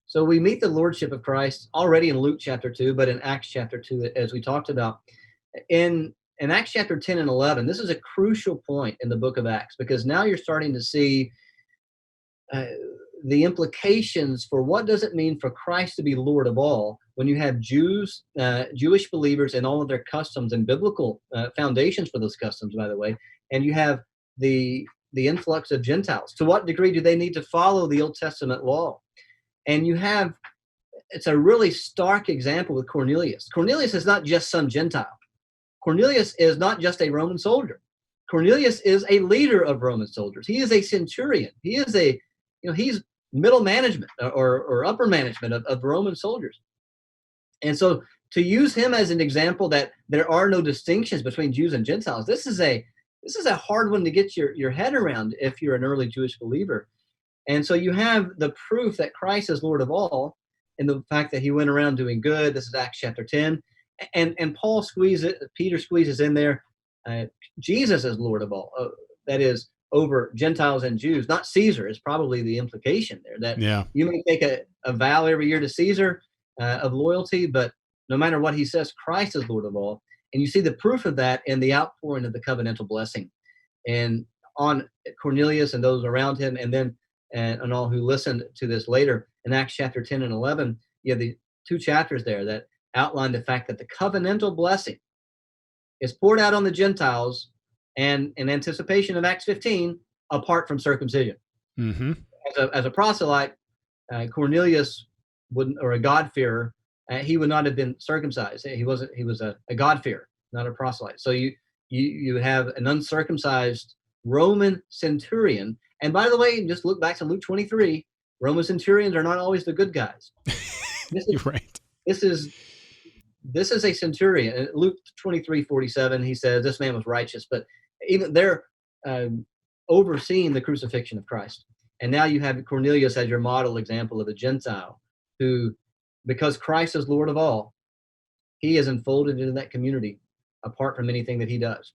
So we meet the Lordship of Christ already in Luke chapter 2, but in Acts chapter 2, as we talked about. In Acts chapter 10 and 11, this is a crucial point in the book of Acts, because now you're starting to see the implications for what does it mean for Christ to be Lord of all when you have Jews, Jewish believers and all of their customs and biblical foundations for those customs, by the way, and you have the influx of Gentiles. To what degree do they need to follow the Old Testament law? And you have, it's a really stark example with Cornelius. Cornelius is not just some Gentile. Cornelius is not just a Roman soldier. Cornelius is a leader of Roman soldiers. He is a centurion. He is he's middle management or upper management of Roman soldiers. And so to use him as an example that there are no distinctions between Jews and Gentiles, this is a hard one to get your head around if you're an early Jewish believer. And so you have the proof that Christ is Lord of all in the fact that he went around doing good. This is Acts chapter 10. And Peter squeezes in there, Jesus is Lord of all. That is, over Gentiles and Jews, not Caesar is probably the implication there. That you may take a vow every year to Caesar of loyalty, but no matter what he says, Christ is Lord of all. And you see the proof of that in the outpouring of the covenantal blessing and on Cornelius and those around him, and then and all who listened to this later in Acts chapter 10 and 11. You have the 2 chapters there that outline the fact that the covenantal blessing is poured out on the Gentiles, and in anticipation of Acts 15, apart from circumcision. Mm-hmm. As a proselyte, Cornelius wouldn't, or a God-fearer, he would not have been circumcised. He was a God-fearer, not a proselyte. So you have an uncircumcised Roman centurion. And by the way, just look back to Luke 23. Roman centurions are not always the good guys. You're right. This is a centurion. In Luke 23:47, he says this man was righteous, but even they're overseeing the crucifixion of Christ. And now you have Cornelius as your model example of a Gentile who, because Christ is Lord of all, he is enfolded into that community apart from anything that he does.